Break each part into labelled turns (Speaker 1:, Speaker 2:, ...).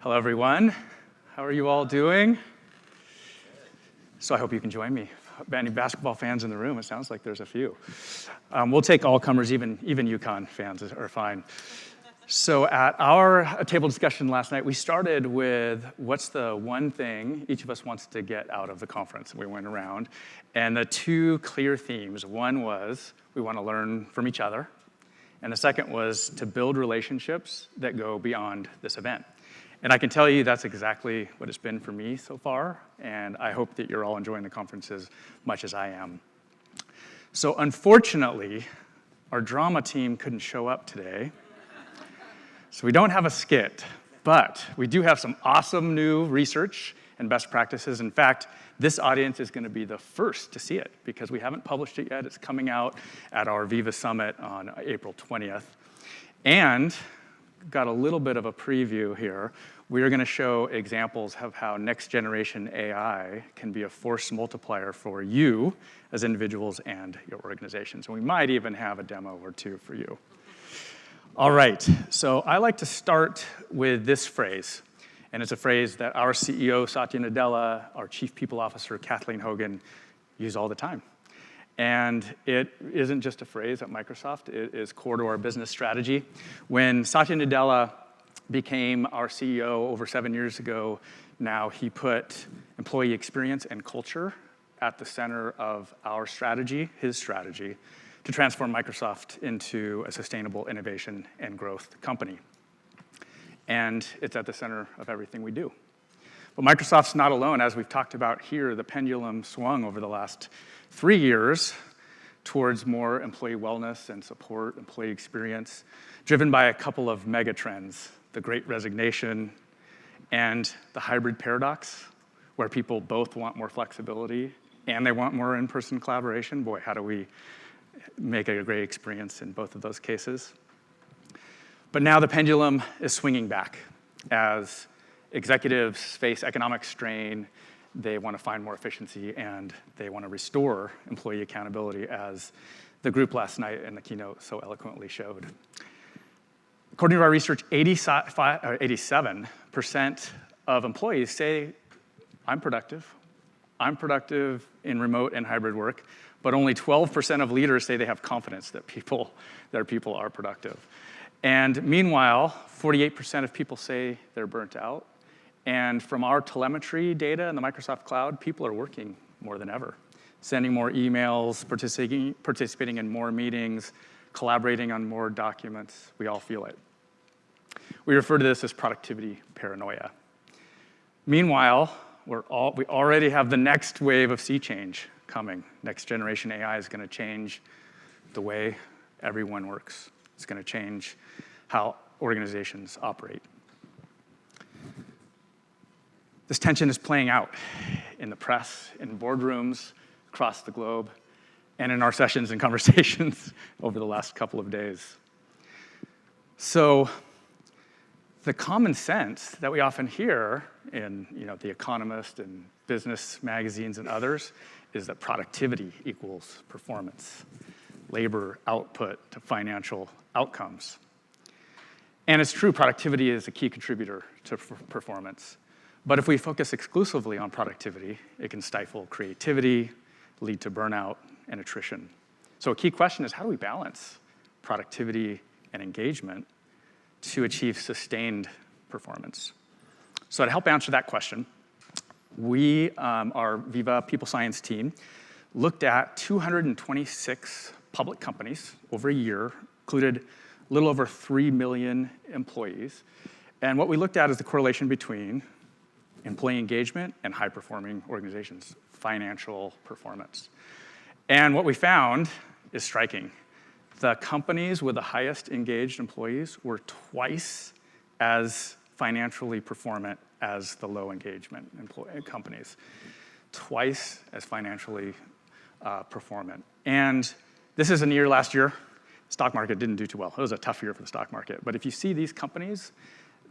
Speaker 1: Hello, everyone. How are you all doing? So I hope you can join me. Any basketball fans in the room? It sounds like there's a few. We'll take all comers, even UConn fans are fine. So at our table discussion last night, we started with what's the one thing each of us wants to get out of the conference. We went around, and the two clear themes, one was we want to learn from each other, and the second was to build relationships that go beyond this event. And I can tell you that's exactly what it's been for me so far, and I hope that you're all enjoying the conference as much as I am. So unfortunately, our drama team couldn't show up today, so we don't have a skit, but we do have some awesome new research and best practices. In fact, this audience is going to be the first to see it because we haven't published it yet. It's coming out at our Viva Summit on April 20th. And got a little bit of a preview here. We are going to show examples of how next generation AI can be a force multiplier for you as individuals and your organizations. And we might even have a demo or two for you. All right, so I like to start with this phrase. And it's a phrase that our CEO, Satya Nadella, our Chief People Officer, Kathleen Hogan, use all the time. And it isn't just a phrase at Microsoft, it is core to our business strategy. When Satya Nadella became our CEO over 7 years ago, now he put employee experience and culture at the center of our strategy, his strategy, to transform Microsoft into a sustainable innovation and growth company. And it's at the center of everything we do. But Microsoft's not alone. As we've talked about here, the pendulum swung over the last 3 years towards more employee wellness and support, employee experience, driven by a couple of mega trends, the Great Resignation and the hybrid paradox, where people both want more flexibility and they want more in-person collaboration. Boy, how do we make a great experience in both of those cases? But now the pendulum is swinging back as executives face economic strain. They want to find more efficiency, and they want to restore employee accountability, as the group last night in the keynote so eloquently showed. According to our research, 87% of employees say, I'm productive in remote and hybrid work, but only 12% of leaders say they have confidence that their people are productive. And meanwhile, 48% of people say they're burnt out. And from our telemetry data in the Microsoft Cloud, people are working more than ever, sending more emails, participating in more meetings, collaborating on more documents. We all feel it. We refer to this as productivity paranoia. Meanwhile, we already have the next wave of sea change coming. Next generation AI is going to change the way everyone works. It's going to change how organizations operate. This tension is playing out in the press, in boardrooms across the globe, and in our sessions and conversations over the last couple of days. So the common sense that we often hear in The Economist and business magazines and others is that productivity equals performance, labor output to financial outcomes. And it's true, productivity is a key contributor to performance. But if we focus exclusively on productivity, it can stifle creativity, lead to burnout and attrition. So a key question is, how do we balance productivity and engagement to achieve sustained performance? So to help answer that question, we, our Viva People Science team, looked at 226 public companies over a year, included a little over 3 million employees. And what we looked at is the correlation between employee engagement and high-performing organizations, financial performance. And what we found is striking. The companies with the highest engaged employees were twice as financially performant as the low engagement companies. Twice as financially performant. And this is a year last year. Stock market didn't do too well. It was a tough year for the stock market. But if you see these companies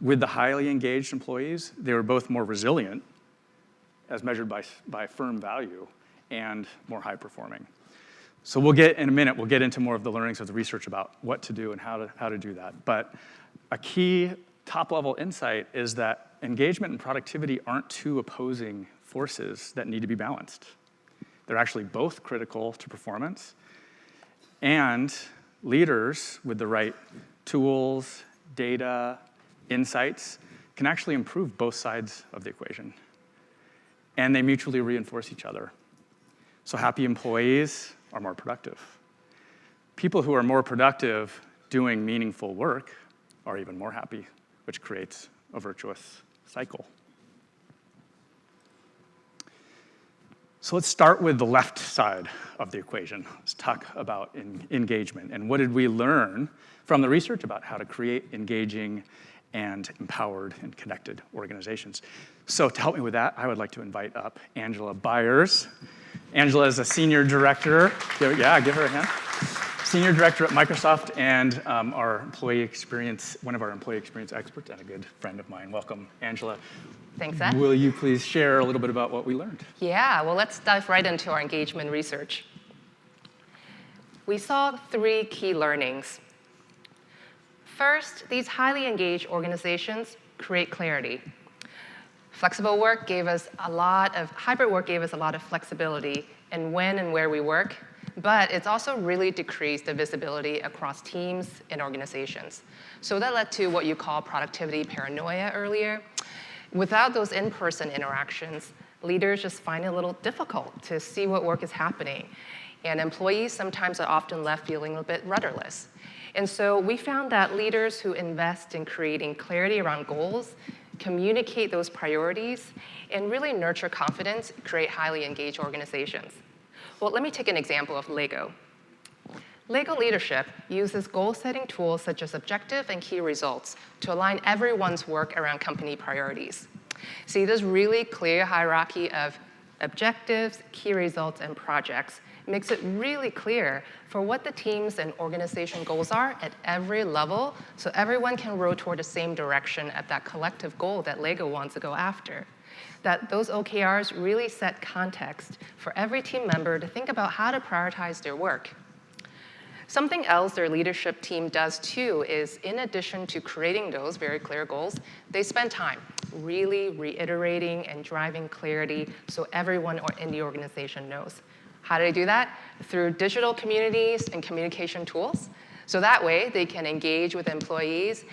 Speaker 1: with the highly engaged employees, they were both more resilient, as measured by firm value, and more high performing. So in a minute, we'll get into more of the learnings of the research about what to do and how to do that. But a key top-level insight is that engagement and productivity aren't two opposing forces that need to be balanced. They're actually both critical to performance, and leaders with the right tools, data, insights can actually improve both sides of the equation. And they mutually reinforce each other. So happy employees are more productive. People who are more productive doing meaningful work are even more happy, which creates a virtuous cycle. So let's start with the left side of the equation. Let's talk about engagement. And what did we learn from the research about how to create engaging and empowered and connected organizations? So to help me with that, I would like to invite up Angela Byers. Angela is a senior director. Yeah, give her a hand. Senior director at Microsoft and our employee experience, one of our employee experience experts and a good friend of mine. Welcome, Angela.
Speaker 2: Thanks, Seth.
Speaker 1: Will you please share a little bit about what we learned?
Speaker 2: Yeah, well, let's dive right into our engagement research. We saw 3 key learnings. First, these highly engaged organizations create clarity. Flexible work gave us hybrid work gave us a lot of flexibility in when and where we work, but it's also really decreased the visibility across teams and organizations. So that led to what you call productivity paranoia earlier. Without those in-person interactions, leaders just find it a little difficult to see what work is happening. And employees sometimes are often left feeling a bit rudderless. And so we found that leaders who invest in creating clarity around goals, communicate those priorities, and really nurture confidence, create highly engaged organizations. Well, let me take an example of Lego. Lego leadership uses goal-setting tools such as objective and key results to align everyone's work around company priorities. See, this really clear hierarchy of objectives, key results, and projects makes it really clear for what the teams and organization goals are at every level, so everyone can row toward the same direction at that collective goal that Lego wants to go after. That those OKRs really set context for every team member to think about how to prioritize their work. Something else their leadership team does too is, in addition to creating those very clear goals, they spend time really reiterating and driving clarity so everyone in the organization knows. How do they do that? Through digital communities and communication tools. So that way, they can engage with employees,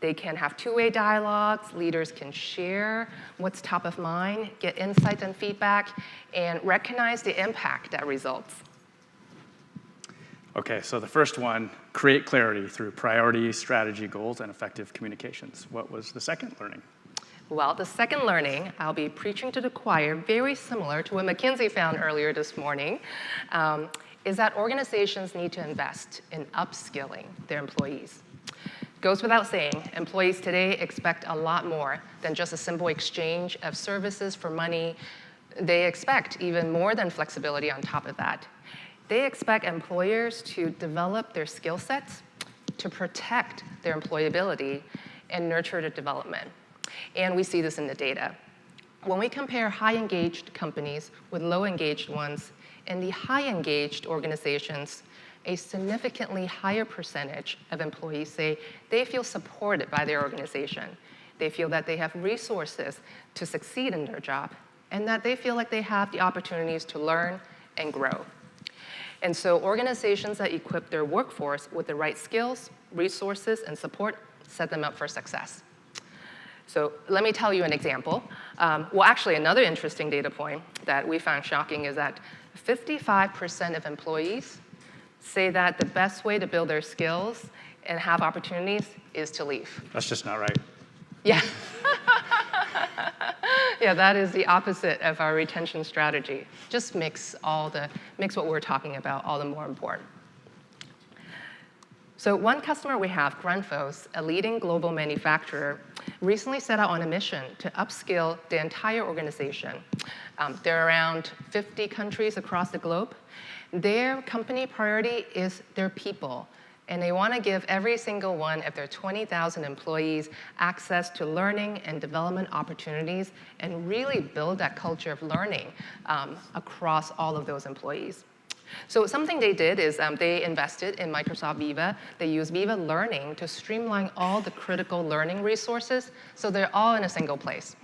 Speaker 2: they can have two-way dialogues, leaders can share what's top of mind, get insights and feedback, and recognize the impact that results.
Speaker 1: Okay, so the first one, create clarity through priority, strategy, goals, and effective communications. What was the second learning?
Speaker 2: Well, the second learning, I'll be preaching to the choir, very similar to what McKinsey found earlier this morning, is that organizations need to invest in upskilling their employees. Goes without saying, employees today expect a lot more than just a simple exchange of services for money. They expect even more than flexibility on top of that. They expect employers to develop their skill sets, to protect their employability, and nurture their development. And we see this in the data. When we compare high-engaged companies with low-engaged ones, in the high-engaged organizations, a significantly higher percentage of employees say they feel supported by their organization. They feel that they have resources to succeed in their job, and that they feel like they have the opportunities to learn and grow. And so organizations that equip their workforce with the right skills, resources, and support set them up for success. So let me tell you an example. Well, actually, another interesting data point that we found shocking is that 55% of employees say that the best way to build their skills and have opportunities is to leave.
Speaker 1: That's just not right.
Speaker 2: Yeah. Yeah, that is the opposite of our retention strategy. Just makes what we're talking about all the more important. So one customer we have, Grundfos, a leading global manufacturer, recently set out on a mission to upskill the entire organization. There are around 50 countries across the globe. Their company priority is their people, and they want to give every single one of their 20,000 employees access to learning and development opportunities and really build that culture of learning across all of those employees. So something they did is they invested in Microsoft Viva. They used Viva Learning to streamline all the critical learning resources, so they're all in a single place.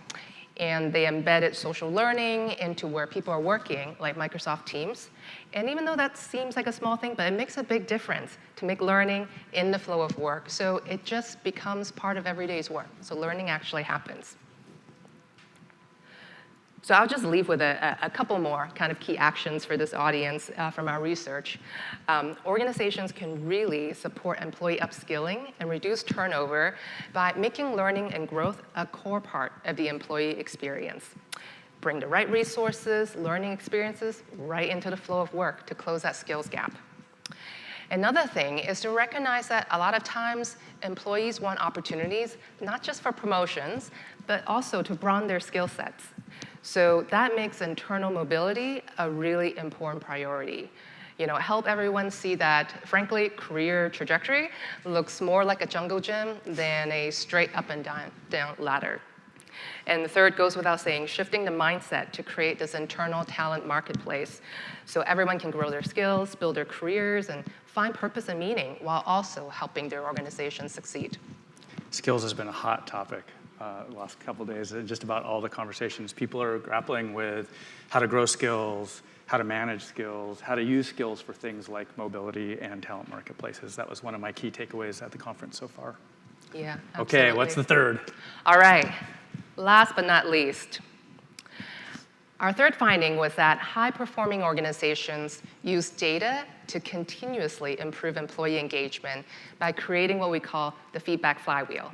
Speaker 2: And they embedded social learning into where people are working, like Microsoft Teams. And even though that seems like a small thing, but it makes a big difference to make learning in the flow of work. So it just becomes part of everyday's work. So learning actually happens. So I'll just leave with a couple more kind of key actions for this audience from our research. Organizations can really support employee upskilling and reduce turnover by making learning and growth a core part of the employee experience. Bring the right resources, learning experiences right into the flow of work to close that skills gap. Another thing is to recognize that a lot of times employees want opportunities, not just for promotions, but also to broaden their skill sets. So that makes internal mobility a really important priority. Help everyone see that, frankly, career trajectory looks more like a jungle gym than a straight up and down ladder. And the third goes without saying, shifting the mindset to create this internal talent marketplace so everyone can grow their skills, build their careers, and find purpose and meaning while also helping their organization succeed.
Speaker 1: Skills has been a hot topic the last couple of days. Just about all the conversations. People are grappling with how to grow skills, how to manage skills, how to use skills for things like mobility and talent marketplaces. That was one of my key takeaways at the conference so far.
Speaker 2: Yeah, absolutely.
Speaker 1: Okay, what's the third?
Speaker 2: All right, last but not least. Our third finding was that high-performing organizations use data to continuously improve employee engagement by creating what we call the feedback flywheel.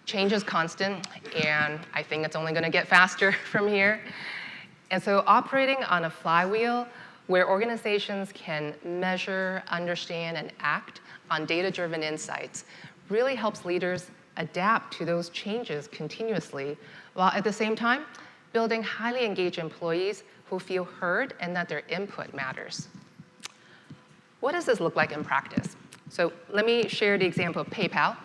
Speaker 2: Change is constant, and I think it's only going to get faster from here. And so operating on a flywheel where organizations can measure, understand, and act on data-driven insights really helps leaders adapt to those changes continuously, while at the same time, building highly engaged employees who feel heard and that their input matters. What does this look like in practice? So let me share the example of PayPal.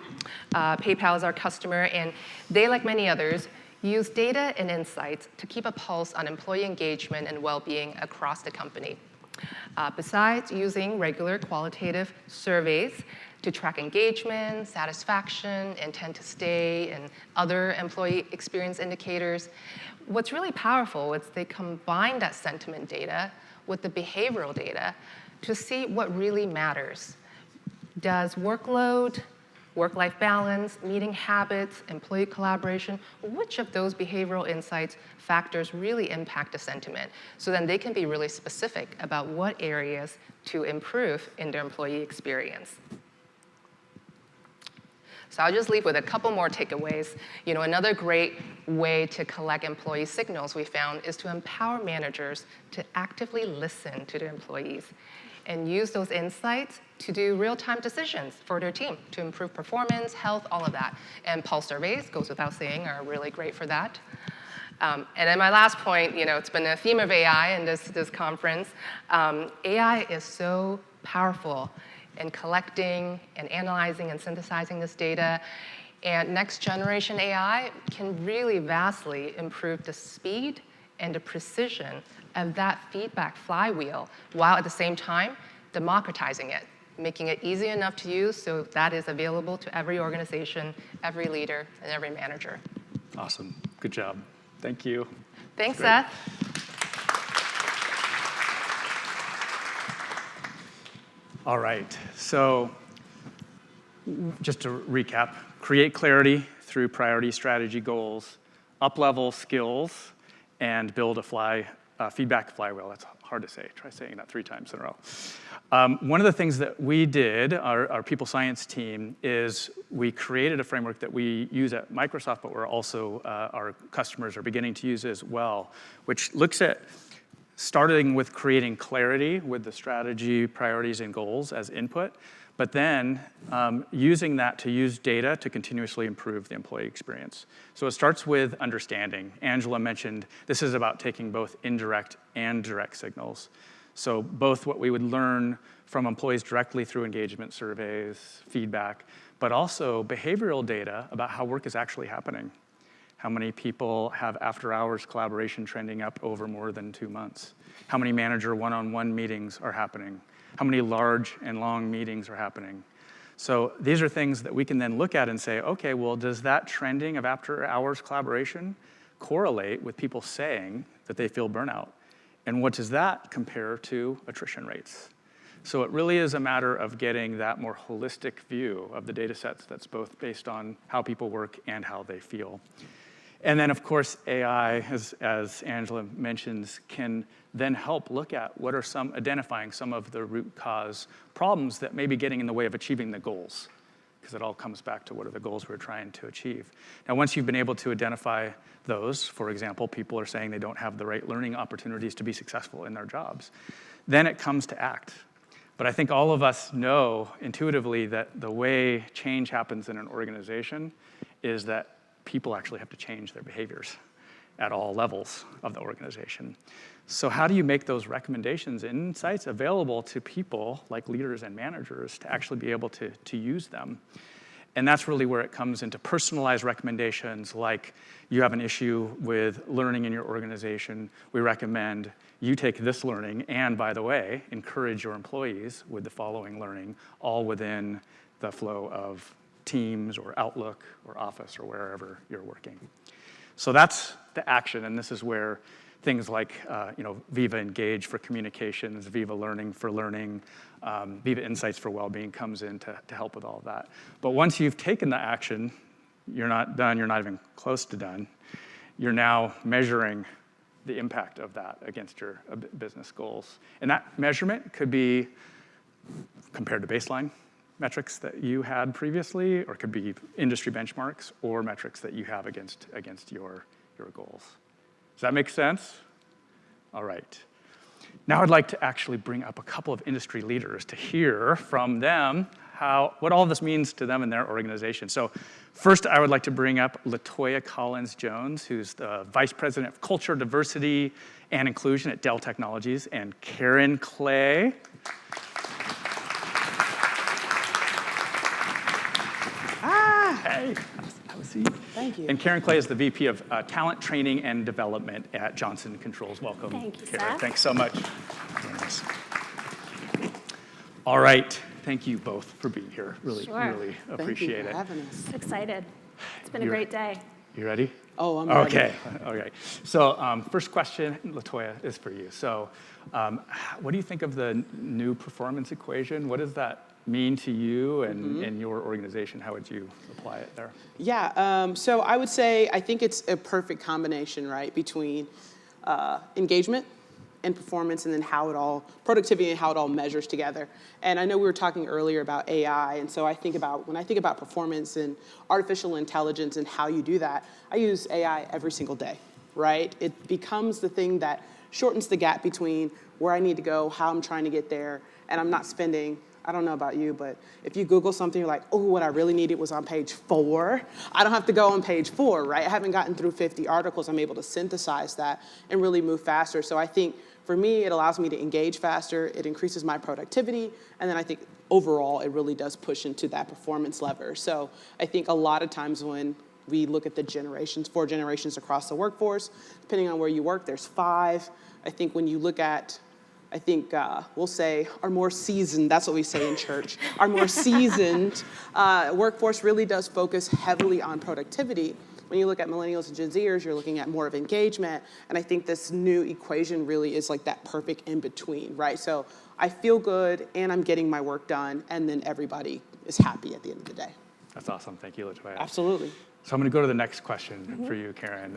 Speaker 2: PayPal is our customer, and they, like many others, use data and insights to keep a pulse on employee engagement and well-being across the company. Besides using regular qualitative surveys to track engagement, satisfaction, intent to stay, and other employee experience indicators, what's really powerful is they combine that sentiment data with the behavioral data to see what really matters. Does workload, work-life balance, meeting habits, employee collaboration, which of those behavioral insights factors really impact the sentiment? So then they can be really specific about what areas to improve in their employee experience. So I'll just leave with a couple more takeaways. Another great way to collect employee signals we found is to empower managers to actively listen to their employees and use those insights to do real-time decisions for their team to improve performance, health, all of that. And pulse surveys, goes without saying, are really great for that. And then my last point, it's been a theme of AI in this conference. AI is so powerful in collecting and analyzing and synthesizing this data. And next generation AI can really vastly improve the speed and the precision of that feedback flywheel, while at the same time democratizing it, making it easy enough to use so that is available to every organization, every leader, and every manager.
Speaker 1: Awesome. Good job. Thank you.
Speaker 2: Thanks, Seth.
Speaker 1: All right. So just to recap, create clarity through priority, strategy, goals, up-level skills, and build a feedback flywheel. That's hard to say. Try saying that 3 times in a row. One of the things that we did, our people science team, is we created a framework that we use at Microsoft, but we're also, our customers are beginning to use as well, which looks at starting with creating clarity with the strategy, priorities, and goals as input, but then using that to use data to continuously improve the employee experience. So it starts with understanding. Angela mentioned this is about taking both indirect and direct signals. So both what we would learn from employees directly through engagement surveys, feedback, but also behavioral data about how work is actually happening. How many people have after-hours collaboration trending up over more than 2 months? How many manager one-on-one meetings are happening? How many large and long meetings are happening? So these are things that we can then look at and say, okay, well, does that trending of after-hours collaboration correlate with people saying that they feel burnout? And what does that compare to attrition rates? So it really is a matter of getting that more holistic view of the data sets that's both based on how people work and how they feel. And then, of course, AI, as Angela mentions, can then help look at what are identifying some of the root cause problems that may be getting in the way of achieving the goals, because it all comes back to what are the goals we're trying to achieve. Now, once you've been able to identify those, for example, people are saying they don't have the right learning opportunities to be successful in their jobs, then it comes to act. But I think all of us know intuitively that the way change happens in an organization is that people actually have to change their behaviors at all levels of the organization. So how do you make those recommendations and insights available to people like leaders and managers to actually be able to use them? And that's really where it comes into personalized recommendations, like you have an issue with learning in your organization. We recommend you take this learning and, by the way, encourage your employees with the following learning, all within the flow of Teams or Outlook or Office or wherever you're working. So that's the action, and this is where things like Viva Engage for communications, Viva Learning for learning, Viva Insights for well-being comes in to help with all of that. But once you've taken the action, you're not done, you're not even close to done. You're now measuring the impact of that against your business goals. And that measurement could be compared to baseline metrics that you had previously, or could be industry benchmarks or metrics that you have against your goals. Does that make sense? All right. Now I'd like to actually bring up a couple of industry leaders to hear from them what all this means to them and their organization. So first, I would like to bring up LaToya Collins-Jones, who's the Vice President of Culture, Diversity, and Inclusion at Dell Technologies, and Karen Clay. Hey, have a seat.
Speaker 3: Thank you.
Speaker 1: And Karen Clay is the VP of Talent Training and Development at Johnson Controls. Welcome,
Speaker 3: Thank you,
Speaker 1: Karen.
Speaker 3: Seth.
Speaker 1: Thanks so much. All right. Thank you both for being here. Really appreciate it.
Speaker 3: Thank you for having us.
Speaker 4: Excited. It's been a great day.
Speaker 1: You ready?
Speaker 3: Oh, I'm ready.
Speaker 1: Okay. Okay. So first question, LaToya, is for you. So what do you think of the new performance equation? What does that mean to you and your organization? How would you apply it there?
Speaker 3: Yeah, so I would say I think it's a perfect combination, right, between engagement and performance, and then productivity and how it all measures together. And I know we were talking earlier about AI, and so when I think about performance and artificial intelligence and how you do that, I use AI every single day, right? It becomes the thing that shortens the gap between where I need to go, how I'm trying to get there, and I'm not spending, I don't know about you, but if you Google something, you're like, oh, what I really needed was on page 4. I don't have to go on page 4, right? I haven't gotten through 50 articles. I'm able to synthesize that and really move faster. So I think for me, it allows me to engage faster. It increases my productivity. And then I think overall, it really does push into that performance lever. So I think a lot of times when we look at the generations, 4 generations across the workforce, depending on where you work, there's 5. I think when you look at we'll say our more seasoned, that's what we say in church, our more seasoned workforce really does focus heavily on productivity. When you look at millennials and Gen Zers, you're looking at more of engagement. And I think this new equation really is like that perfect in between, right? So I feel good and I'm getting my work done, and then everybody is happy at the end of the day.
Speaker 1: That's awesome. Thank you, LaToya.
Speaker 3: Absolutely.
Speaker 1: So I'm going to go to the next question for you, Karen,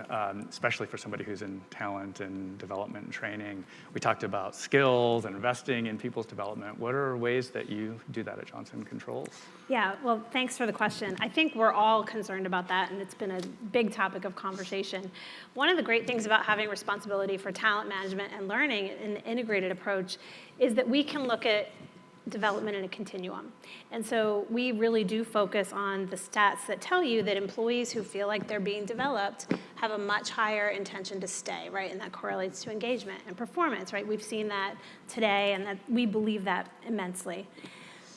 Speaker 1: especially for somebody who's in talent and development and training. We talked about skills and investing in people's development. What are ways that you do that at Johnson Controls?
Speaker 4: Yeah, well, thanks for the question. I think we're all concerned about that, and it's been a big topic of conversation. One of the great things about having responsibility for talent management and learning in the integrated approach is that we can look at development in a continuum. And so we really do focus on the stats that tell you that employees who feel like they're being developed have a much higher intention to stay, right? And that correlates to engagement and performance, right? We've seen that today, and that we believe that immensely.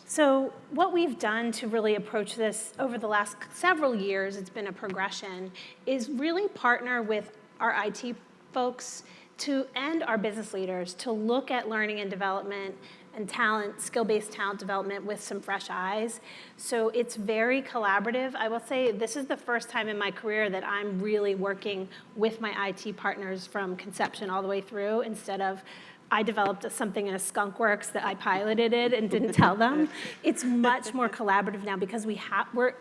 Speaker 4: So what we've done to really approach this over the last several years, it's been a progression, is really partner with our IT folks and our business leaders to look at learning and development and talent, skill-based talent development with some fresh eyes. So it's very collaborative. I will say this is the first time in my career that I'm really working with my IT partners from conception all the way through, instead of I developed something in a skunk works that I piloted it and didn't tell them. It's much more collaborative now because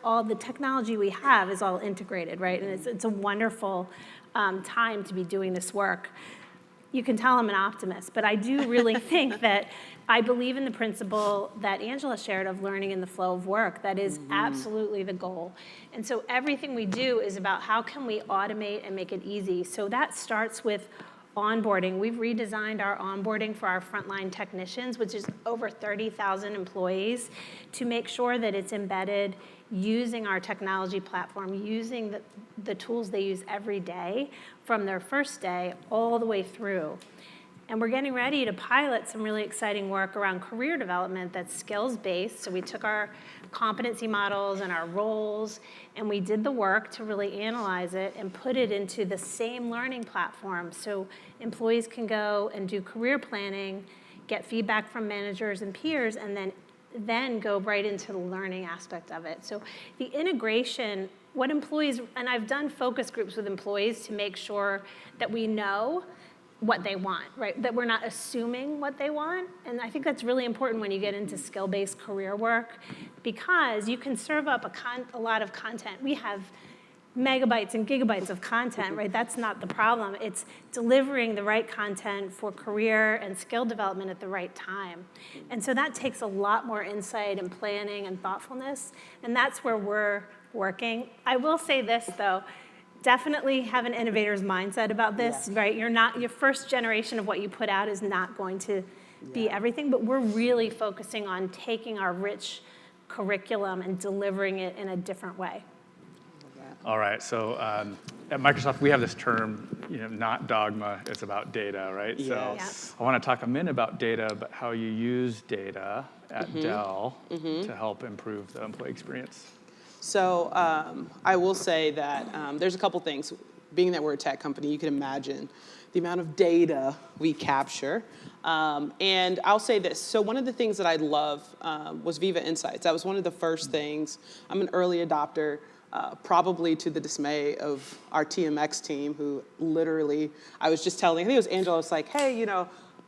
Speaker 4: all the technology we have is all integrated, right? And it's a wonderful time to be doing this work. You can tell I'm an optimist, but I do really think that I believe in the principle that Angela shared of learning in the flow of work. That is absolutely the goal. And so everything we do is about how can we automate and make it easy. So that starts with onboarding. We've redesigned our onboarding for our frontline technicians, which is over 30,000 employees, to make sure that it's embedded using our technology platform, using the tools they use every day from their first day all the way through. And we're getting ready to pilot some really exciting work around career development that's skills-based. So we took our competency models and our roles, and we did the work to really analyze it and put it into the same learning platform. So employees can go and do career planning, get feedback from managers and peers, and then go right into the learning aspect of it. So the integration, what employees, and I've done focus groups with employees to make sure that we know what they want, right? That we're not assuming what they want. And I think that's really important when you get into skill-based career work, because you can serve up a lot of content. We have megabytes and gigabytes of content, right? That's not the problem. It's delivering the right content for career and skill development at the right time. And so that takes a lot more insight and planning and thoughtfulness, and that's where we're working. I will say this, though. Definitely have an innovator's mindset about this, right? Your first generation of what you put out is not going to be everything, but we're really focusing on taking our rich curriculum and delivering it in a different way.
Speaker 1: All right, so at Microsoft, we have this term, not dogma, it's about data, right?
Speaker 3: Yes.
Speaker 1: So I want to talk a minute about data, but how you use data at Dell to help improve the employee experience.
Speaker 3: So I will say that there's a couple things. Being that we're a tech company, you can imagine the amount of data we capture. And I'll say this. So one of the things that I love was Viva Insights. That was one of the first things. I'm an early adopter, probably to the dismay of our TMX team, who literally, I was just telling, I think it was Angela, I was like, hey,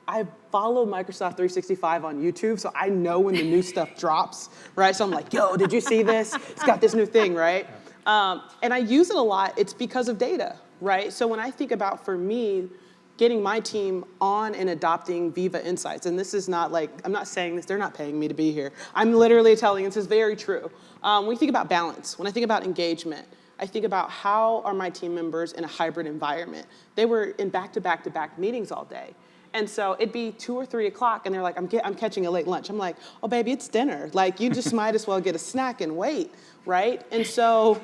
Speaker 3: I follow Microsoft 365 on YouTube, so I know when the new stuff drops, right? So I'm like, yo, did you see this? It's got this new thing, right? And I use it a lot. It's because of data, right? So when I think about, for me, getting my team on and adopting Viva Insights, and this is not like, I'm not saying this, they're not paying me to be here. I'm literally telling you, this is very true. When we think about balance, when I think about engagement, I think about how are my team members in a hybrid environment. They were in back-to-back-to-back meetings all day. And so it'd be 2 or 3 o'clock, and they're like, I'm catching a late lunch. I'm like, oh, baby, it's dinner. Like, you just might as well get a snack and wait, right? And so,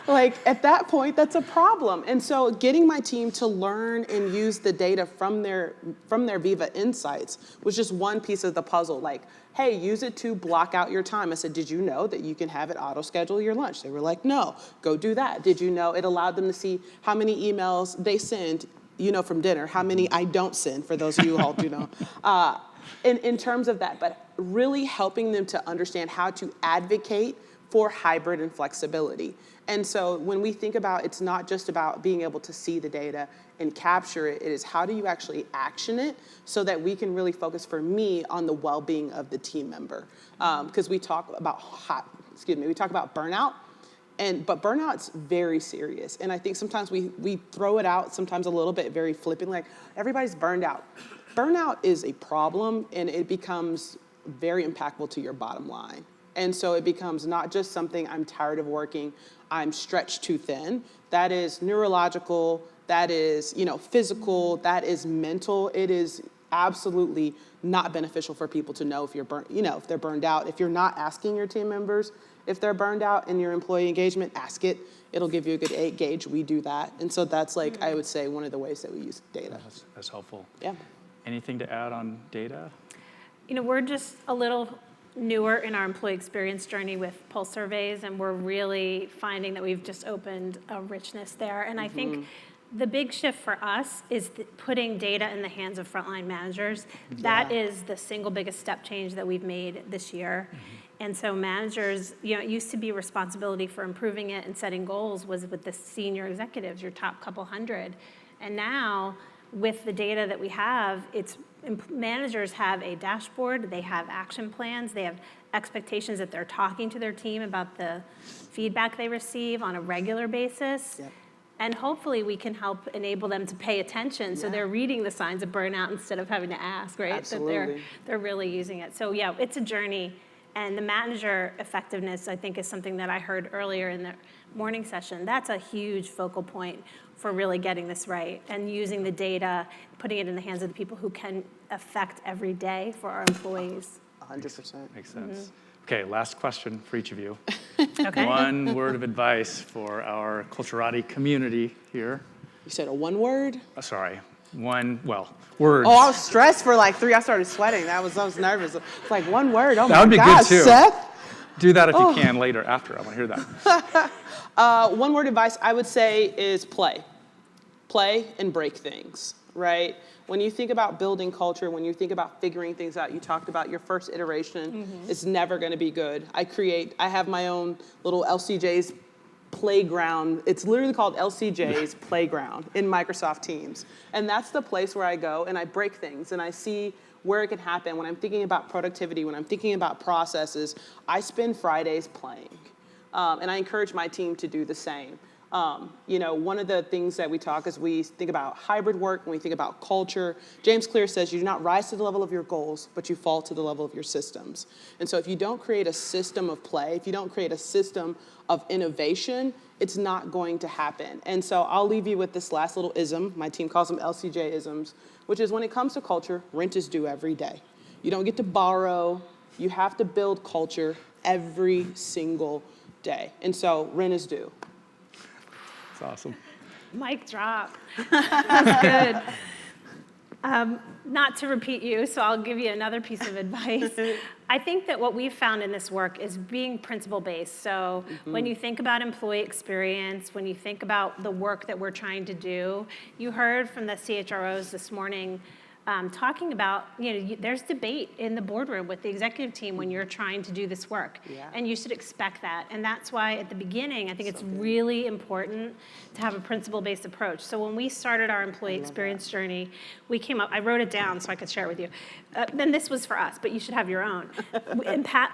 Speaker 3: like, at that point, that's a problem. And so getting my team to learn and use the data from their Viva Insights was just one piece of the puzzle. Like, hey, use it to block out your time. I said, did you know that you can have it auto-schedule your lunch? They were like, no, go do that. Did you know it allowed them to see how many emails they send from dinner, how many I don't send, for those of you who all do know, in terms of that, but really helping them to understand how to advocate for hybrid and flexibility. And so when we think about, it's not just about being able to see the data and capture it, it is how do you actually action it so that we can really focus, for me, on the well-being of the team member. Because we talk about burnout, but burnout's very serious. And I think sometimes we throw it out, sometimes a little bit very flippant, like everybody's burned out. Burnout is a problem, and it becomes very impactful to your bottom line. And so it becomes not just something, I'm tired of working, I'm stretched too thin. That is neurological, that is physical, that is mental. It is absolutely not beneficial for people to know if you're if they're burned out. If you're not asking your team members if they're burned out in your employee engagement, ask it. It'll give you a good gauge. We do that. And so that's I would say, one of the ways that we use data.
Speaker 1: That's helpful.
Speaker 3: Yeah.
Speaker 1: Anything to add on data?
Speaker 4: We're just a little newer in our employee experience journey with pulse surveys, and we're really finding that we've just opened a richness there. And I think the big shift for us is putting data in the hands of frontline managers. Yeah. That is the single biggest step change that we've made this year. And so managers, it used to be responsibility for improving it and setting goals was with the senior executives, your top couple hundred. And now, with the data that we have, managers have a dashboard, they have action plans, they have expectations that they're talking to their team about the feedback they receive on a regular basis. Yep. And hopefully we can help enable them to pay attention so they're reading the signs of burnout instead of having to ask, right?
Speaker 3: Absolutely.
Speaker 4: That they're really using it. So yeah, it's a journey. And the manager effectiveness, I think, is something that I heard earlier in the morning session. That's a huge focal point for really getting this right and using the data, putting it in the hands of the people who can affect every day for our employees.
Speaker 3: 100%.
Speaker 1: Makes sense. Okay, last question for each of you.
Speaker 4: Okay.
Speaker 1: One word of advice for our Culturati community here.
Speaker 3: You said a one word?
Speaker 1: Words.
Speaker 3: Oh, I was stressed for like 3. I started sweating. I was nervous. It's like one word. Oh,
Speaker 1: that would be
Speaker 3: God,
Speaker 1: good too.
Speaker 3: Seth.
Speaker 1: Do that if you can later after. I want to hear that.
Speaker 3: One word advice I would say is play. Play and break things, right? When you think about building culture, when you think about figuring things out, you talked about your first iteration. It's never going to be good. I have my own little LCJ's playground. It's literally called LCJ's Playground in Microsoft Teams. And that's the place where I go and I break things and I see where it can happen. When I'm thinking about productivity, when I'm thinking about processes, I spend Fridays playing. And I encourage my team to do the same. One of the things that we talk is we think about hybrid work, and we think about culture. James Clear says you do not rise to the level of your goals, but you fall to the level of your systems. And so if you don't create a system of play, if you don't create a system of innovation, it's not going to happen. And so I'll leave you with this last little ism. My team calls them LCJ isms, which is when it comes to culture, rent is due every day. You don't get to borrow. You have to build culture every single day. And so rent is due.
Speaker 1: That's awesome.
Speaker 4: Mic drop. That's good. Not to repeat you, so I'll give you another piece of advice. I think that what we've found in this work is being principle-based. So when you think about employee experience, when you think about the work that we're trying to do, you heard from the CHROs this morning talking about, there's debate in the boardroom with the executive team when you're trying to do this work. Yeah. And you should expect that. And that's why at the beginning, I think it's really important to have a principle-based approach. So when we started our employee experience journey, we came up, I wrote it down so I could share it with you. Then this was for us, but you should have your own.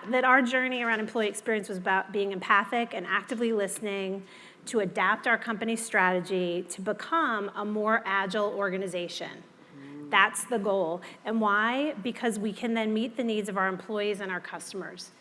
Speaker 4: That our journey around employee experience was about being empathic and actively listening, to adapt our company's strategy to become a more agile organization. That's the goal. And why? Because we can then meet the needs of our employees and our customers.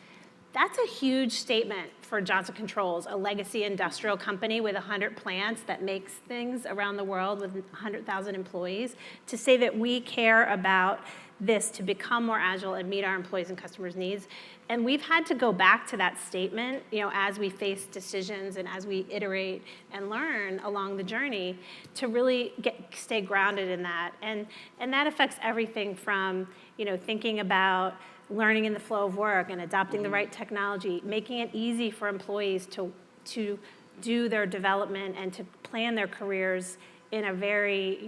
Speaker 4: That's a huge statement for Johnson Controls, a legacy industrial company with 100 plants that makes things around the world with 100,000 employees, to say that we care about this to become more agile and meet our employees and customers' needs. And we've had to go back to that statement, as we face decisions and as we iterate and learn along the journey to really stay grounded in that. And that affects everything from, thinking about learning in the flow of work and adopting the right technology, making it easy for employees to do their development and to plan their careers in a very,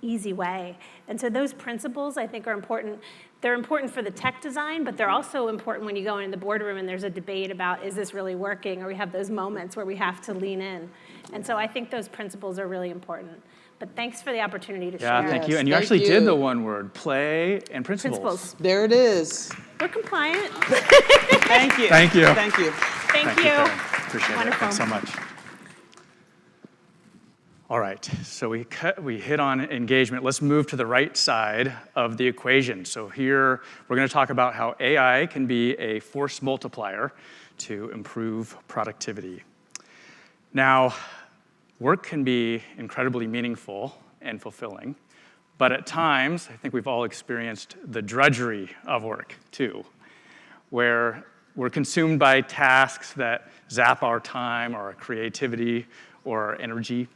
Speaker 4: easy way. And so those principles, I think, are important. They're important for the tech design, but they're also important when you go in the boardroom and there's a debate about, is this really working? Or we have those moments where we have to lean in. And so I think those principles are really important. But thanks for the opportunity to share.
Speaker 1: Yeah, thank you. And you actually did the one word, play and principles.
Speaker 3: There it is.
Speaker 4: We're compliant.
Speaker 3: Thank you.
Speaker 1: Thank you.
Speaker 3: Thank you.
Speaker 4: Thank you.
Speaker 1: Karen. Appreciate
Speaker 4: Wonderful.
Speaker 1: it. Thanks so much. All right, so we hit on engagement. Let's move to the right side of the equation. So here, we're going to talk about how AI can be a force multiplier to improve productivity. Now, work can be incredibly meaningful and fulfilling, but at times, I think we've all experienced the drudgery of work too, where we're consumed by tasks that zap our time or our creativity or our energy.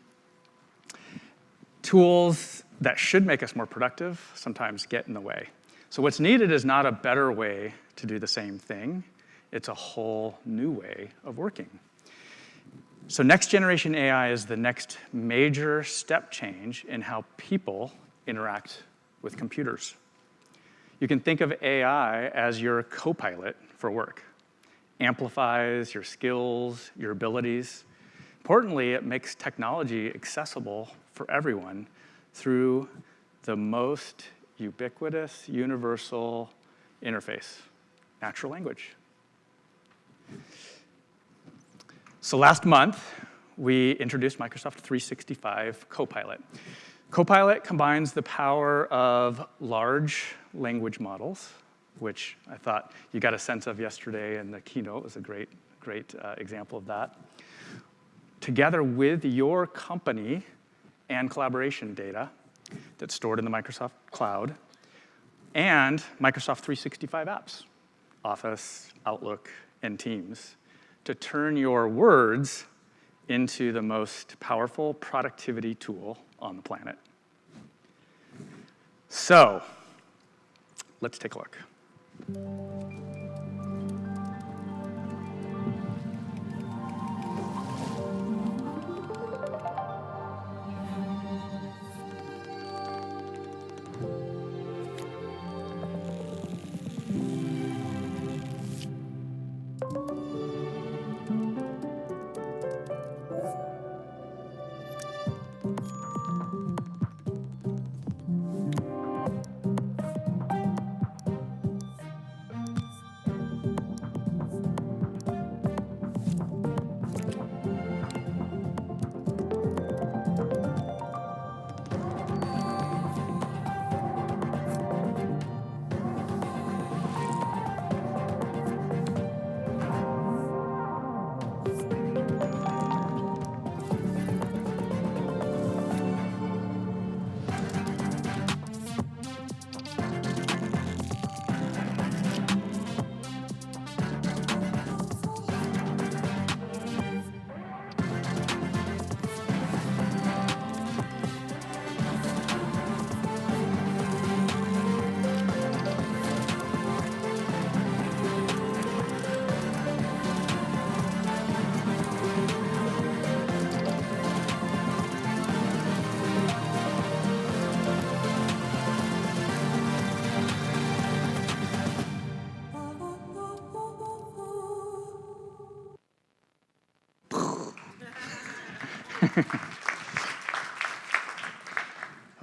Speaker 1: Tools that should make us more productive sometimes get in the way. So what's needed is not a better way to do the same thing. It's a whole new way of working. So next generation AI is the next major step change in how people interact with computers. You can think of AI as your co-pilot for work. Amplifies your skills, your abilities. Importantly, it makes technology accessible for everyone through the most ubiquitous, universal interface, natural language. So last month, we introduced Microsoft 365 Copilot. Copilot combines the power of large language models, which I thought you got a sense of yesterday in the keynote. It was a great example of that, together with your company and collaboration data that's stored in the Microsoft Cloud, and Microsoft 365 apps, Office, Outlook, and Teams, to turn your words into the most powerful productivity tool on the planet. So, let's take a look.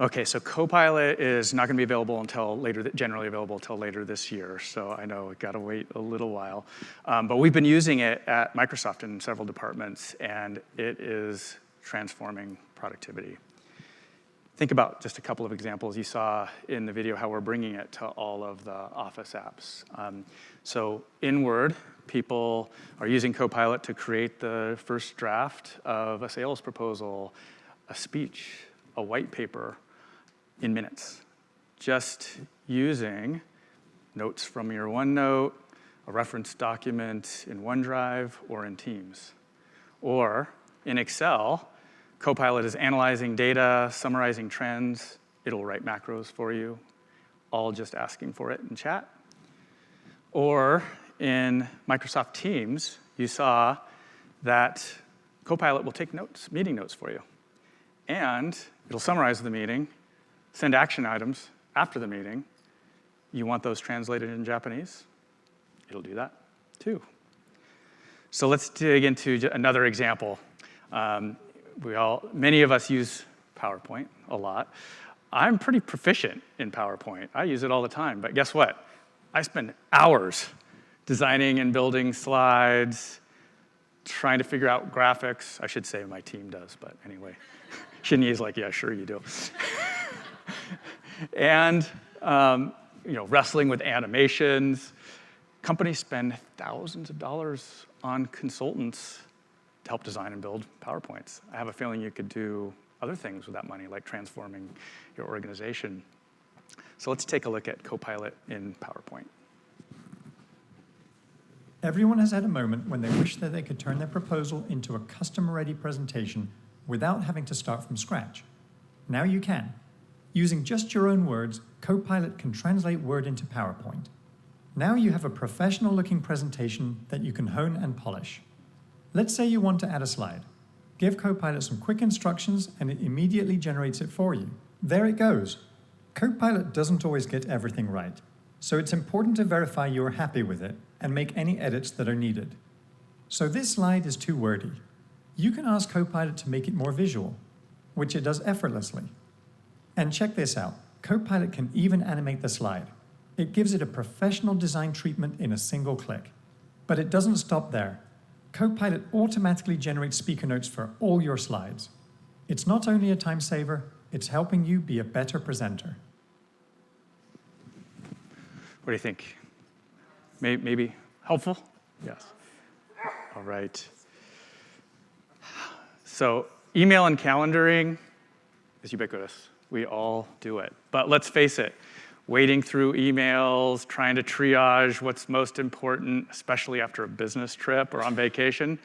Speaker 1: Okay, so Copilot is not going to be available until later, generally available until later this year. So I know we've got to wait a little while. But we've been using it at Microsoft in several departments, and it is transforming productivity. Think about just a couple of examples. You saw in the video how we're bringing it to all of the Office apps. So in Word, people are using Copilot to create the first draft of a sales proposal, a speech, a white paper, in minutes, just using notes from your OneNote, a reference document in OneDrive or in Teams. Or in Excel, Copilot is analyzing data, summarizing trends. It'll write macros for you, all just asking for it in chat. Or in Microsoft Teams, you saw that Copilot will take notes, meeting notes for you. And it'll summarize the meeting, send action items after the meeting. You want those translated in Japanese? It'll do that too. So let's dig into another example. Many of us use PowerPoint a lot. I'm pretty proficient in PowerPoint. I use it all the time, but guess what? I spend hours designing and building slides, trying to figure out graphics. I should say my team does, but anyway. Shinyi's like, yeah, sure you do. And wrestling with animations. Companies spend thousands of dollars on consultants to help design and build PowerPoints. I have a feeling you could do other things with that money, like transforming your organization. So let's take a look at Copilot in PowerPoint.
Speaker 5: Everyone has had a moment when they wish that they could turn their proposal into a custom-ready presentation without having to start from scratch. Now you can. Using just your own words, Copilot can translate Word into PowerPoint. Now you have a professional-looking presentation that you can hone and polish. Let's say you want to add a slide. Give Copilot some quick instructions and it immediately generates it for you. There it goes. Copilot doesn't always get everything right, so it's important to verify you're happy with it and make any edits that are needed. So this slide is too wordy. You can ask Copilot to make it more visual, which it does effortlessly. And check this out. Copilot can even animate the slide. It gives it a professional design treatment in a single click. But it doesn't stop there. Copilot automatically generates speaker notes for all your slides. It's not only a time saver, it's helping you be a better presenter.
Speaker 1: What do you think? Maybe helpful? Yes. All right. So email and calendaring is ubiquitous. We all do it. But let's face it, wading through emails, trying to triage what's most important, especially after a business trip or on vacation,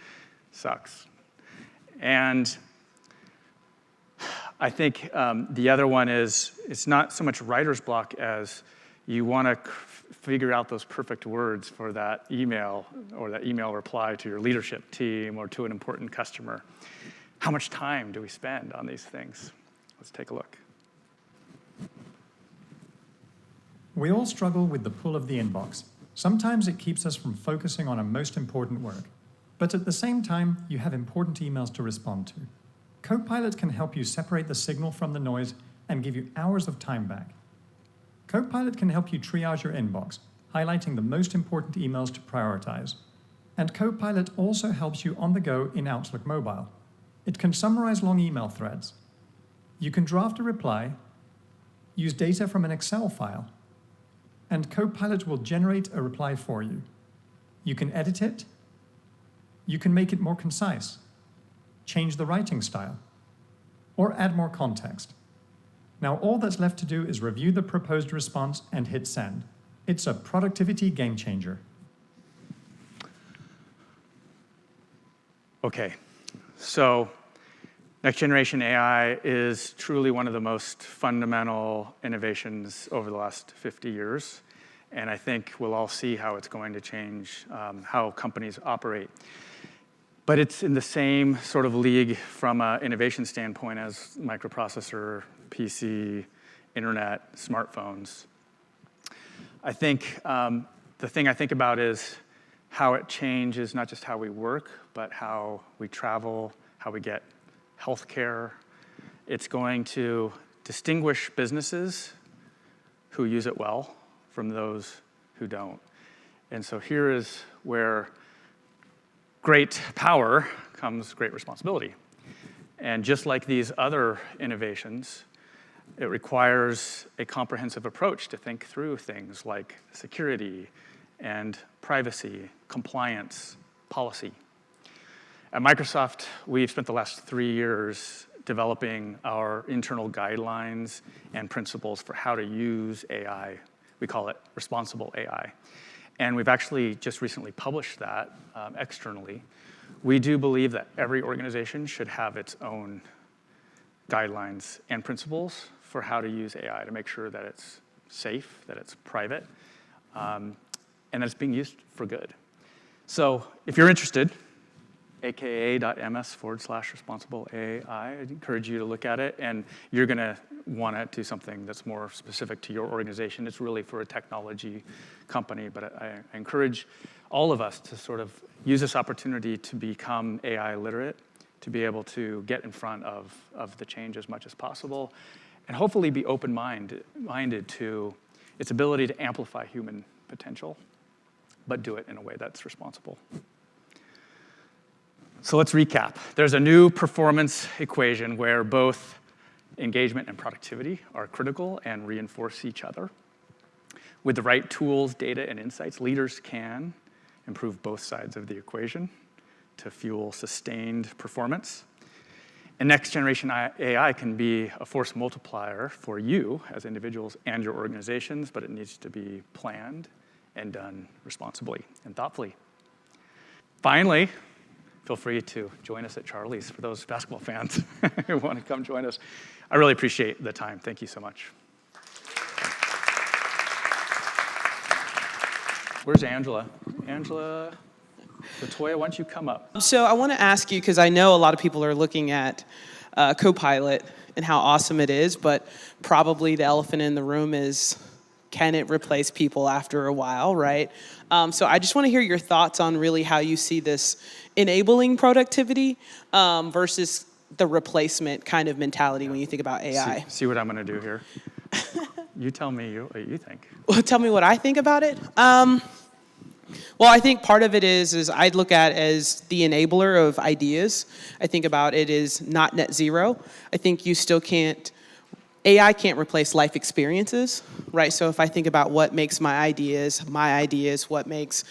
Speaker 1: sucks. And I think the other one is, it's not so much writer's block as you want to figure out those perfect words for that email or that email reply to your leadership team or to an important customer. How much time do we spend on these things? Let's take a look.
Speaker 5: We all struggle with the pull of the inbox. Sometimes it keeps us from focusing on our most important work. But at the same time, you have important emails to respond to. Copilot can help you separate the signal from the noise and give you hours of time back. Copilot can help you triage your inbox, highlighting the most important emails to prioritize. And Copilot also helps you on the go in Outlook Mobile. It can summarize long email threads. You can draft a reply, use data from an Excel file, and Copilot will generate a reply for you. You can edit it. You can make it more concise, change the writing style, or add more context. Now all that's left to do is review the proposed response and hit send. It's a productivity game changer.
Speaker 1: Okay, so next generation AI is truly one of the most fundamental innovations over the last 50 years. And I think we'll all see how it's going to change how companies operate. But it's in the same sort of league from an innovation standpoint as microprocessor, PC, internet, smartphones. I think the thing I think about is how it changes not just how we work, but how we travel, how we get healthcare. It's going to distinguish businesses who use it well from those who don't. And so here is where great power comes great responsibility. And just like these other innovations, it requires a comprehensive approach to think through things like security and privacy, compliance, policy. At Microsoft, we've spent the last 3 years developing our internal guidelines and principles for how to use AI. We call it responsible AI. And we've actually just recently published that externally. We do believe that every organization should have its own guidelines and principles for how to use AI to make sure that it's safe, that it's private, and that it's being used for good. So if you're interested, aka.ms/responsible AI. I'd encourage you to look at it, and you're going to want to do something that's more specific to your organization. It's really for a technology company, but I encourage all of us to sort of use this opportunity to become AI literate, to be able to get in front of the change as much as possible, and hopefully be open-minded to its ability to amplify human potential, but do it in a way that's responsible. So let's recap. There's a new performance equation where both engagement and productivity are critical and reinforce each other. With the right tools, data, and insights, leaders can improve both sides of the equation to fuel sustained performance. And next generation AI can be a force multiplier for you as individuals and your organizations, but it needs to be planned and done responsibly and thoughtfully. Finally, feel free to join us at Charlie's for those basketball fans who want to come join us. I really appreciate the time. Thank you so much. Where's Angela? Angela, LaToya, why don't you come up?
Speaker 3: So I want to ask you, because I know a lot of people are looking at Copilot and how awesome it is, but probably the elephant in the room is, can it replace people after a while, right? So I just want to hear your thoughts on really how you see this enabling productivity versus the replacement kind of mentality when you think about AI.
Speaker 1: See what I'm going to do here? You tell me what you think.
Speaker 3: Well, tell me what I think about it. Well, I think part of it is I'd look at as the enabler of ideas. I think about it as not net zero. I think you still can't, AI can't replace life experiences, right? So if I think about what makes my ideas, what makes,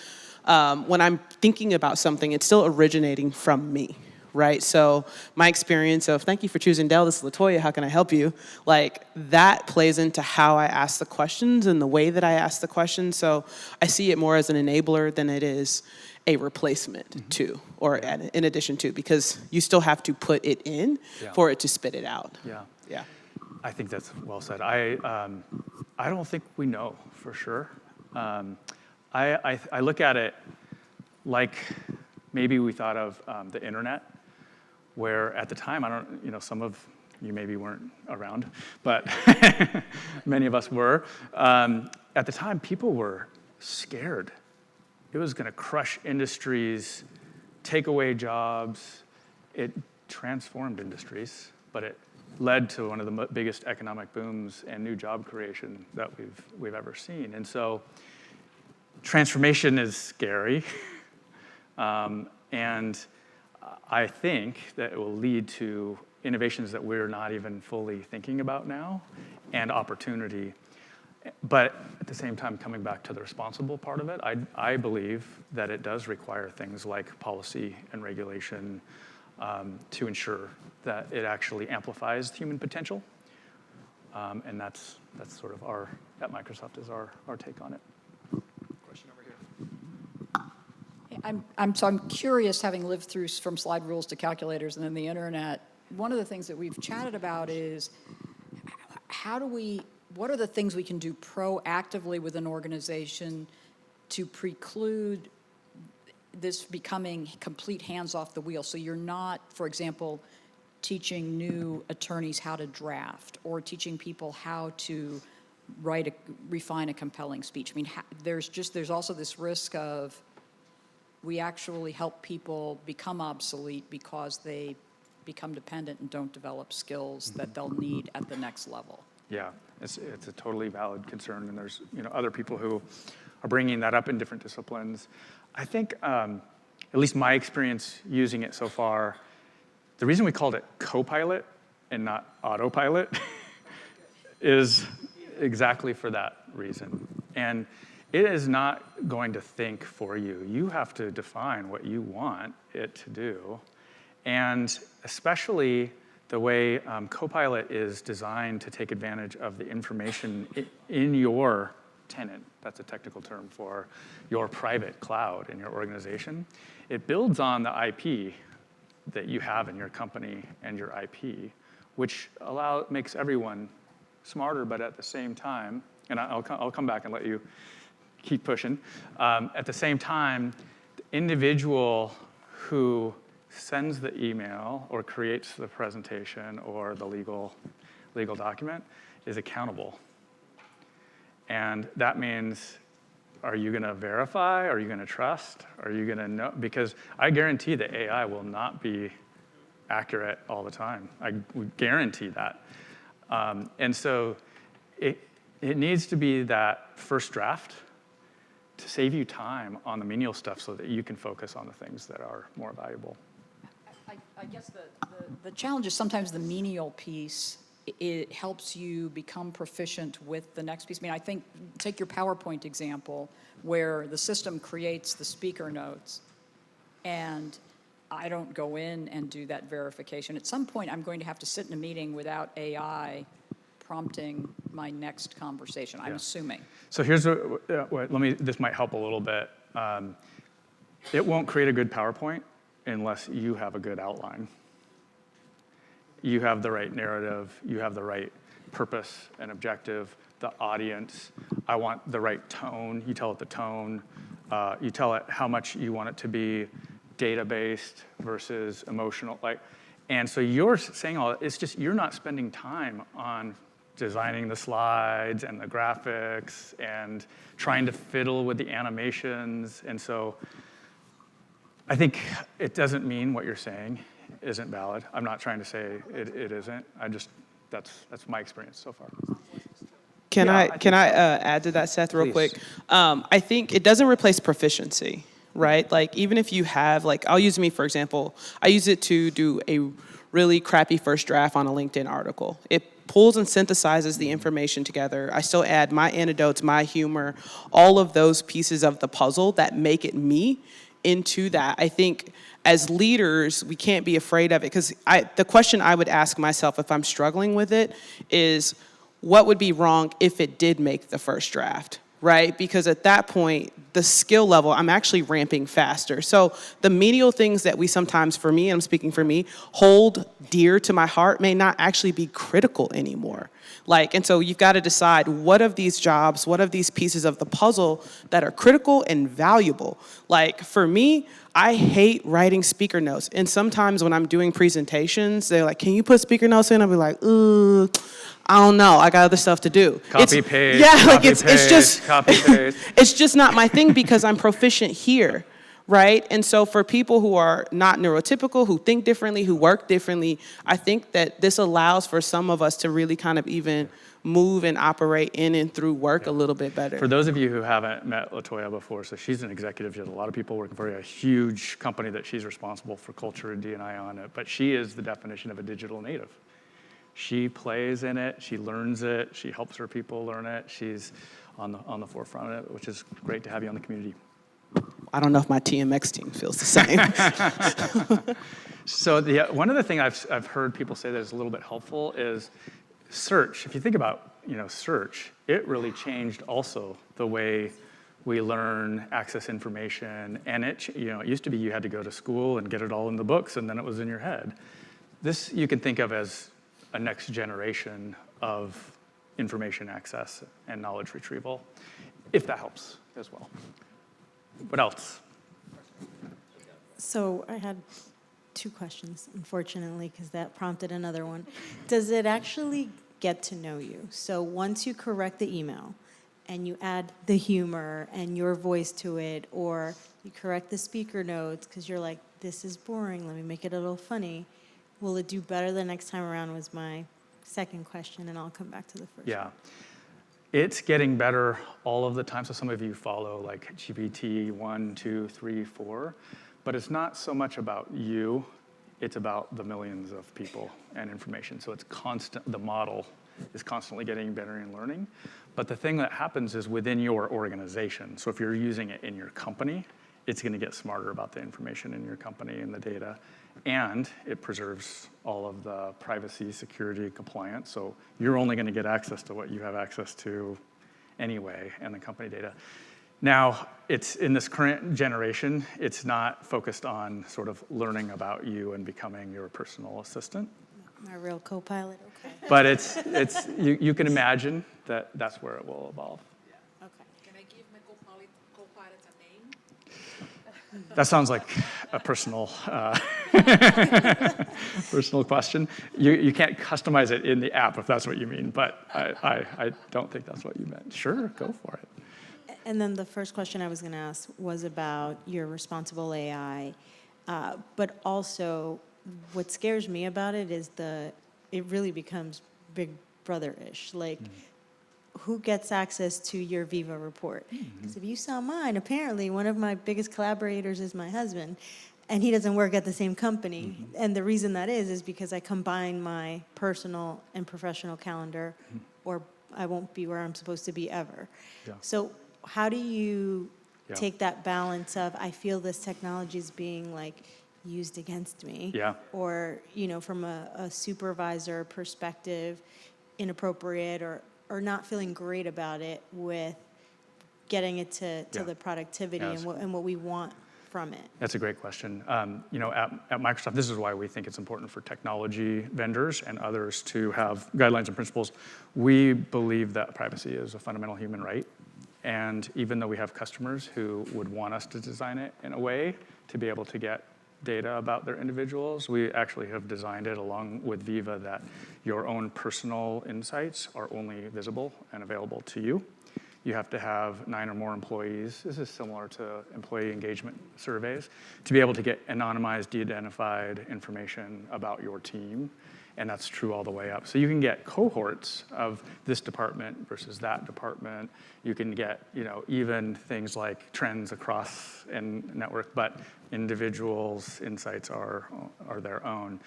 Speaker 3: when I'm thinking about something, it's still originating from me, right? So my experience of, thank you for choosing Dell, this is LaToya, how can I help you? Like, that plays into how I ask the questions and the way that I ask the questions. So I see it more as an enabler than it is a replacement to, or in addition to, because you still have to put it in for it to spit it out.
Speaker 1: Yeah. I think that's well said. I don't think we know for sure. I look at it like maybe we thought of the internet, where at the time, some of you maybe weren't around, but many of us were. At the time, people were scared. It was going to crush industries, take away jobs. It transformed industries, but it led to one of the biggest economic booms and new job creation that we've ever seen. And so transformation is scary. And I think that it will lead to innovations that we're not even fully thinking about now, and opportunity. But at the same time, coming back to the responsible part of it, I believe that it does require things like policy and regulation to ensure that it actually amplifies human potential. And that's sort of at Microsoft is our take on it. Question over here.
Speaker 6: I'm curious, having lived through from slide rules to calculators and then the internet, one of the things that we've chatted about is what are the things we can do proactively with an organization to preclude this becoming complete hands off the wheel? So you're not, for example, teaching new attorneys how to draft or teaching people how to refine a compelling speech. I mean, there's also this risk of we actually help people become obsolete because they become dependent and don't develop skills that they'll need at the next level.
Speaker 1: Yeah, it's a totally valid concern, and there's other people who are bringing that up in different disciplines. I think, at least my experience using it so far, the reason we called it Copilot and not autopilot is exactly for that reason. And it is not going to think for you. You have to define what you want it to do. And especially the way Copilot is designed to take advantage of the information in your tenant, that's a technical term for your private cloud in your organization. It builds on the IP that you have in your company and your IP, which makes everyone smarter, but at the same time, and I'll come back and let you keep pushing. At the same time, the individual who sends the email or creates the presentation or the legal document is accountable. And that means, are you going to verify? Are you going to trust? Are you going to know? Because I guarantee that AI will not be accurate all the time. I would guarantee that. And so it needs to be that first draft to save you time on the menial stuff so that you can focus on the things that are more valuable.
Speaker 6: I guess the challenge is sometimes the menial piece, it helps you become proficient with the next piece. I mean, I think, take your PowerPoint example, where the system creates the speaker notes, and I don't go in and do that verification. At some point, I'm going to have to sit in a meeting without AI prompting my next conversation, I'm assuming.
Speaker 1: So here's this might help a little bit. It won't create a good PowerPoint unless you have a good outline. You have the right narrative, you have the right purpose and objective, the audience. I want the right tone. You tell it the tone. You tell it how much you want it to be data-based versus emotional. And so you're saying all that. It's just you're not spending time on designing the slides and the graphics and trying to fiddle with the animations. And so I think it doesn't mean what you're saying isn't valid. I'm not trying to say it isn't. That's my experience so far.
Speaker 3: Can
Speaker 1: Yeah,
Speaker 3: I add to that, Seth, real
Speaker 1: Please.
Speaker 3: quick? I think it doesn't replace proficiency, right? Like, even if you have, like, I'll use me, for example. I use it to do a really crappy first draft on a LinkedIn article. It pulls and synthesizes the information together. I still add my anecdotes, my humor, all of those pieces of the puzzle that make it me into that. I think as leaders, we can't be afraid of it, because the question I would ask myself if I'm struggling with it is, what would be wrong if it did make the first draft, right? Because at that point, the skill level, I'm actually ramping faster. So the menial things that we sometimes, for me, and I'm speaking for me, hold dear to my heart may not actually be critical anymore. And so you've got to decide what of these jobs, what of these pieces of the puzzle that are critical and valuable. For me, I hate writing speaker notes. And sometimes when I'm doing presentations, they're like, can you put speaker notes in? I'll be like, I don't know. I got other stuff to do.
Speaker 1: Copy paste.
Speaker 3: Yeah,
Speaker 1: copy,
Speaker 3: it's
Speaker 1: paste,
Speaker 3: just
Speaker 1: copy paste.
Speaker 3: it's just not my thing because I'm proficient here, right? And so for people who are not neurotypical, who think differently, who work differently, I think that this allows for some of us to really kind of even move and operate in and through work a little bit better.
Speaker 1: For those of you who haven't met LaToya before, so she's an executive. She has a lot of people working for her, a huge company that she's responsible for culture and D&I on it. But she is the definition of a digital native. She plays in it, she learns it, she helps her people learn it. She's on the forefront of it, which is great to have you on the community.
Speaker 3: I don't know if my TMX team feels the same.
Speaker 1: So one of the things I've heard people say that is a little bit helpful is search. If you think about search, it really changed also the way we learn, access information, and it used to be you had to go to school and get it all in the books, and then it was in your head. This you can think of as a next generation of information access and knowledge retrieval, if that helps as well. What else?
Speaker 7: So I had 2 questions, unfortunately, because that prompted another one. Does it actually get to know you? So once you correct the email and you add the humor and your voice to it, or you correct the speaker notes because you're like, this is boring, let me make it a little funny, will it do better the next time around was my second question, and I'll come back to the first
Speaker 1: Yeah.
Speaker 7: one.
Speaker 1: It's getting better all of the time. So some of you follow GPT 1, 2, 3, 4, but it's not so much about you, it's about the millions of people and information. So it's constant, the model is constantly getting better and learning. But the thing that happens is within your organization. So if you're using it in your company, it's going to get smarter about the information in your company and the data. And it preserves all of the privacy, security, compliance. So you're only going to get access to what you have access to anyway, and the company data. Now, it's in this current generation, it's not focused on sort of learning about you and becoming your personal assistant.
Speaker 7: My real co-pilot, okay.
Speaker 1: But you can imagine that that's where it will evolve.
Speaker 7: Okay.
Speaker 6: Can I give my co-pilot a name?
Speaker 1: That sounds like a personal personal question. You can't customize it in the app if that's what you mean, but I don't think that's what you meant. Sure, go for it.
Speaker 7: And then the first question I was going to ask was about your responsible AI, but also what scares me about it is it really becomes Big Brother-ish. Who gets access to your Viva report? Because if you saw mine, apparently one of my biggest collaborators is my husband, and he doesn't work at the same company. And the reason that is because I combine my personal and professional calendar, or I won't be where I'm supposed to be ever.
Speaker 1: Yeah.
Speaker 7: So how do you
Speaker 1: Yeah.
Speaker 7: take that balance of, I feel this technology is being used against me,
Speaker 1: Yeah.
Speaker 7: or from a supervisor perspective, inappropriate, or not feeling great about it with getting it to
Speaker 1: Yeah.
Speaker 7: the productivity
Speaker 1: Yes.
Speaker 7: and what we want from it?
Speaker 1: That's a great question. At Microsoft, this is why we think it's important for technology vendors and others to have guidelines and principles. We believe that privacy is a fundamental human right, And even though we have customers who would want us to design it in a way to be able to get data about their individuals, we actually have designed it along with Viva that your own personal insights are only visible and available to you. You have to have 9 or more employees. This is similar to employee engagement surveys to be able to get anonymized, de-identified information about your team. And that's true all the way up. So you can get cohorts of this department versus that department. You can get, even things like trends across a network, but individuals' insights are their own.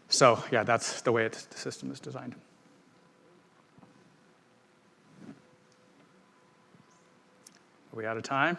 Speaker 1: So yeah, that's the way the system is designed. Are we out of time?